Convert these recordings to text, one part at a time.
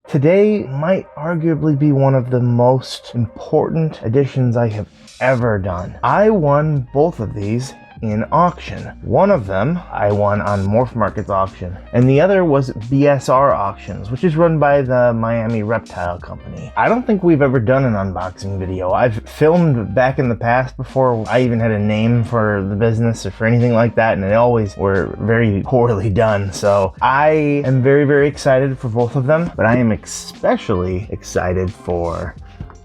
Today might arguably be one of the most important additions I have ever done. I won both of these in auction. One of them I won on MorphMarket's auction, and the other was BSR Auctions, which is run by the Miami Reptile company. I don't think we've ever done an unboxing video. I've filmed back in the past before I even had a name for the business or for anything like that, and they always were very poorly done. So I am very, very excited for both of them, but I am especially excited for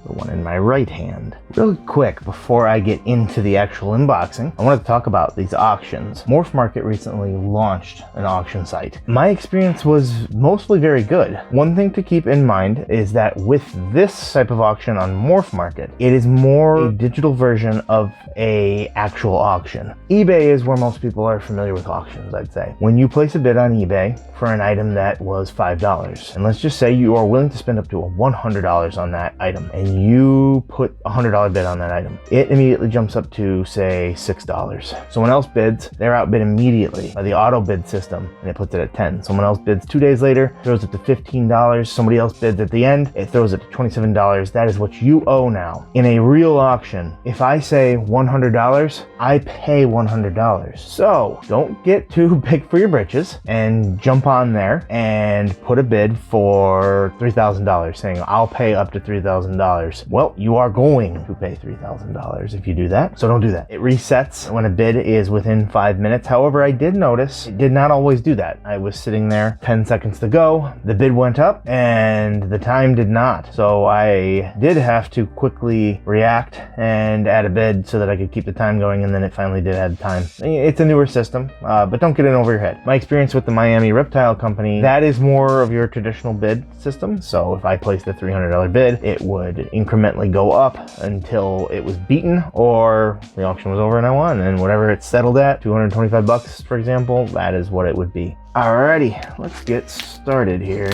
the one in my right hand. Real quick, before I get into the actual unboxing, I want to talk about these auctions. MorphMarket recently launched an auction site. My experience was mostly very good. One thing to keep in mind is that with this type of auction on MorphMarket, it is more a digital version of a actual auction. eBay is where most people are familiar with auctions, I'd say. When you place a bid on eBay for an item that was $5, and let's just say you are willing to spend up to $100 on that item, and you put a $100 bid on that item, it immediately jumps up to, say, $6. Someone else bids, they're outbid immediately by the auto bid system, and it puts it at 10. Someone else bids 2 days later, throws it to $15. Somebody else bids at the end, it throws it to $27. That is what you owe now. In a real auction, if I say $100, I pay $100. So don't get too big for your britches and jump on there and put a bid for $3,000, saying I'll pay up to $3,000. Well, you are going to pay $3,000 if you do that, so don't do that. It resets when a bid is within 5 minutes. However, I did notice it did not always do that. I was sitting there, 10 seconds to go, the bid went up, and the time did not. So I did have to quickly react and add a bid so that I could keep the time going, and then it finally did add time. It's a newer system, but don't get in over your head. My experience with the Miami Reptile company, that is more of your traditional bid system. So if I placed a $300 bid, it would incrementally go up until it was beaten or the auction was over and I won, and whatever it settled at, $225 for example, that is what it would be. Alrighty, let's get started here.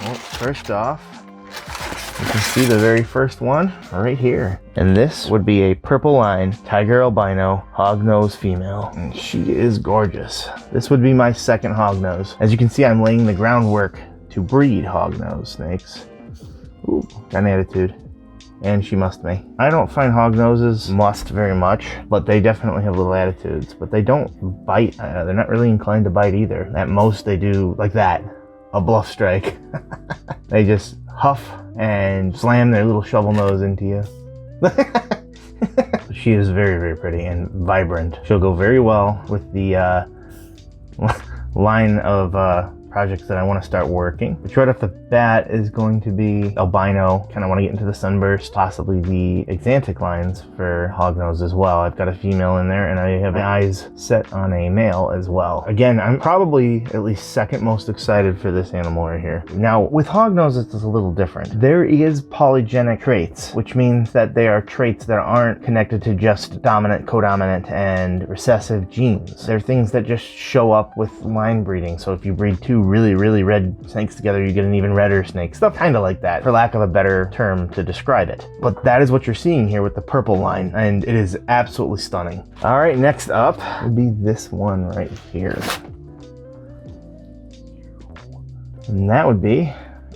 Well, first off, you can see the very first one right here. And this would be a purple line tiger albino hognose female. And she is gorgeous. This would be my second hognose. As you can see, I'm laying the groundwork to breed hognose snakes. Ooh, got an attitude. And she must me. I don't find hognoses must very much, but they definitely have little attitudes. But they don't bite. They're not really inclined to bite either. At most they do like that, a bluff strike. They just huff and slam their little shovel nose into you. She is very, very pretty and vibrant. She'll go very well with the line of projects that I want to start working. Which right off the bat is going to be albino. Kind of want to get into the sunburst, possibly the exantic lines for hognose as well. I've got a female in there, and I have my eyes set on a male as well. Again, I'm probably at least second most excited for this animal right here. Now, with hognose, it's a little different. There is polygenic traits, which means that they are traits that aren't connected to just dominant, codominant, and recessive genes. They're things that just show up with line breeding. So if you breed two really, really red snakes together, you get an even redder snake. Stuff kind of like that, for lack of a better term to describe it. But that is what you're seeing here with the purple line, and it is absolutely stunning. All right, next up would be this one right here. And that would be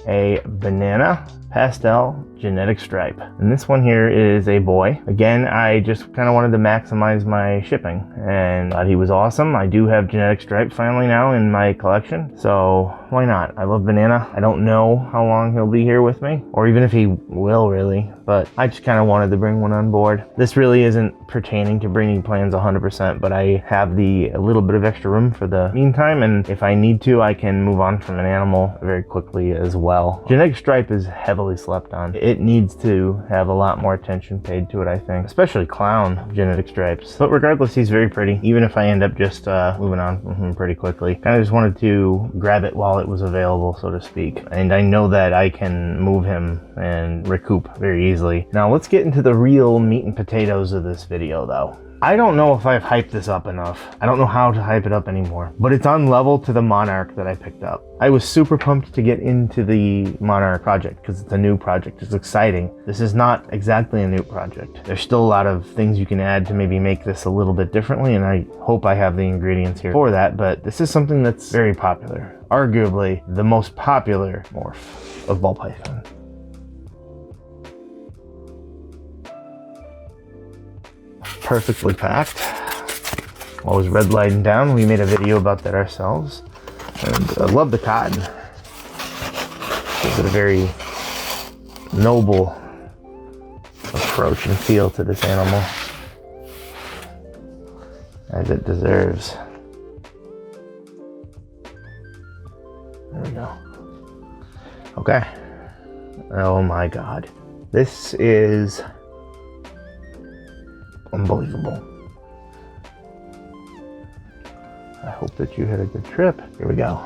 a banana pastel genetic stripe. And this one here is a boy. Again, I just kind of wanted to maximize my shipping and thought he was awesome. I do have genetic stripe finally now in my collection, so why not? I love banana. I don't know how long he'll be here with me, or even if he will really, but I just kind of wanted to bring one on board. This really isn't pertaining to breeding plans 100%, but I have a little bit of extra room for the meantime, and if I need to, I can move on from an animal very quickly as well. Genetic stripe is heavily slept on. It needs to have a lot more attention paid to it, I think, especially clown genetic stripes. But regardless, he's very pretty, even if I end up just moving on from him pretty quickly. Kind of just wanted to grab it while it was available, so to speak. And I know that I can move him and recoup very easily. Now let's get into the real meat and potatoes of this video though. I don't know if I've hyped this up enough. I don't know how to hype it up anymore, but it's on level to the Monarch that I picked up. I was super pumped to get into the Monarch project because it's a new project. It's exciting. This is not exactly a new project. There's still a lot of things you can add to maybe make this a little bit differently, and I hope I have the ingredients here for that, but this is something that's very popular. arguably the most popular morph of ball python. Perfectly packed. Always red lighting down. We made a video about that ourselves. And I love the cotton. Gives it a very noble approach and feel to this animal, as it deserves. There we go. Okay. Oh my God. This is unbelievable. I hope that you had a good trip. Here we go.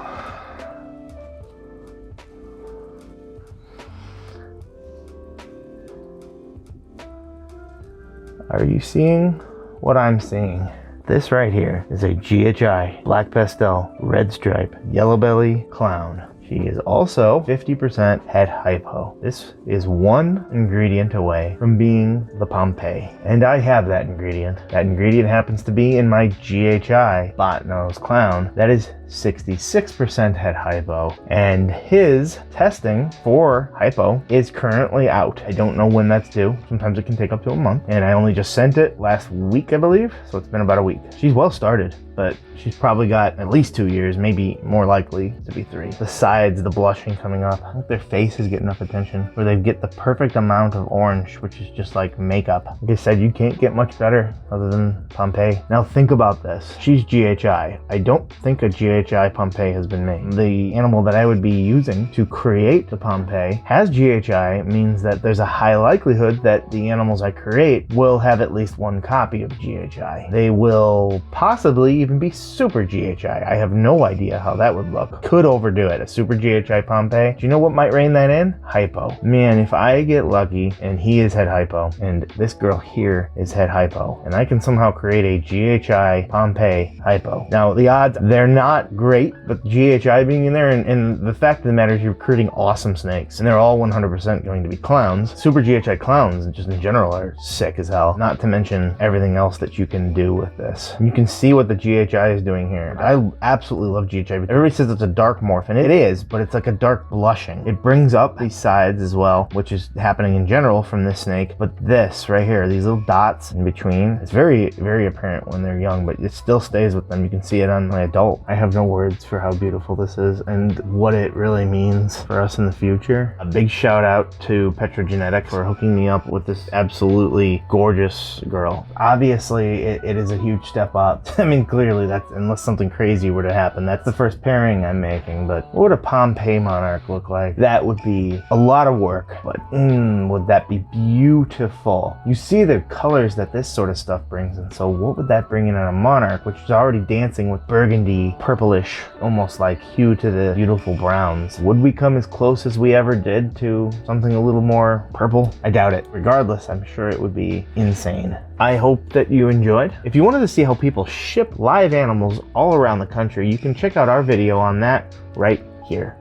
Are you seeing what I'm seeing? This right here is a GHI Black Pastel Red Stripe Yellow Belly Clown. She is also 50% het hypo. This is one ingredient away from being the Pompeii. And I have that ingredient. That ingredient happens to be in my GHI Bottnose Clown. That is 66% het hypo. And his testing for hypo is currently out. I don't know when that's due. Sometimes it can take up to a month. And I only just sent it last week, I believe. So it's been about a week. She's well started, but she's probably got at least 2 years, maybe more likely to be 3. The sides, the blushing coming up. I think their face is getting enough attention where they get the perfect amount of orange, which is just like makeup. Like I said, you can't get much better other than Pompeii. Now think about this. She's GHI. I don't think a GHI Pompeii has been made. The animal that I would be using to create the Pompeii has GHI, means that there's a high likelihood that the animals I create will have at least one copy of GHI. They will possibly even be super GHI. I have no idea how that would look. Could overdo it. A super GHI Pompeii. Do you know what might rein that in? Hypo. Man, if I get lucky and he is het hypo and this girl here is het hypo and I can somehow create a GHI Pompeii hypo. Now the odds, they're not great, but GHI being in there and the fact of the matter is you're recruiting awesome snakes and they're all 100% going to be clowns. Super GHI clowns just in general are sick as hell. Not to mention everything else that you can do with this. You can see what the GHI is doing here. I absolutely love GHI. Everybody says it's a dark morph, and it is, but it's like a dark blushing. It brings up these sides as well, which is happening in general from this snake. But this right here, these little dots in between, it's very, very apparent when they're young, but it still stays with them. You can see it on my adult. I have no words for how beautiful this is and what it really means for us in the future. A big shout out to PetroGenetics for hooking me up with this absolutely gorgeous girl. Obviously, it is a huge step up. I mean, clearly that's, unless something crazy were to happen, that's the first pairing I'm making, but what would a Pompeii monarch look like? That would be a lot of work, but would that be beautiful? You see the colors that this sort of stuff brings, and so what would that bring in on a monarch, which is already dancing with burgundy, purplish, almost like hue to the beautiful browns? Would we come as close as we ever did to something a little more purple? I doubt it. Regardless, I'm sure it would be insane. I hope that you enjoyed. If you wanted to see how people ship live animals all around the country, you can check out our video on that right here.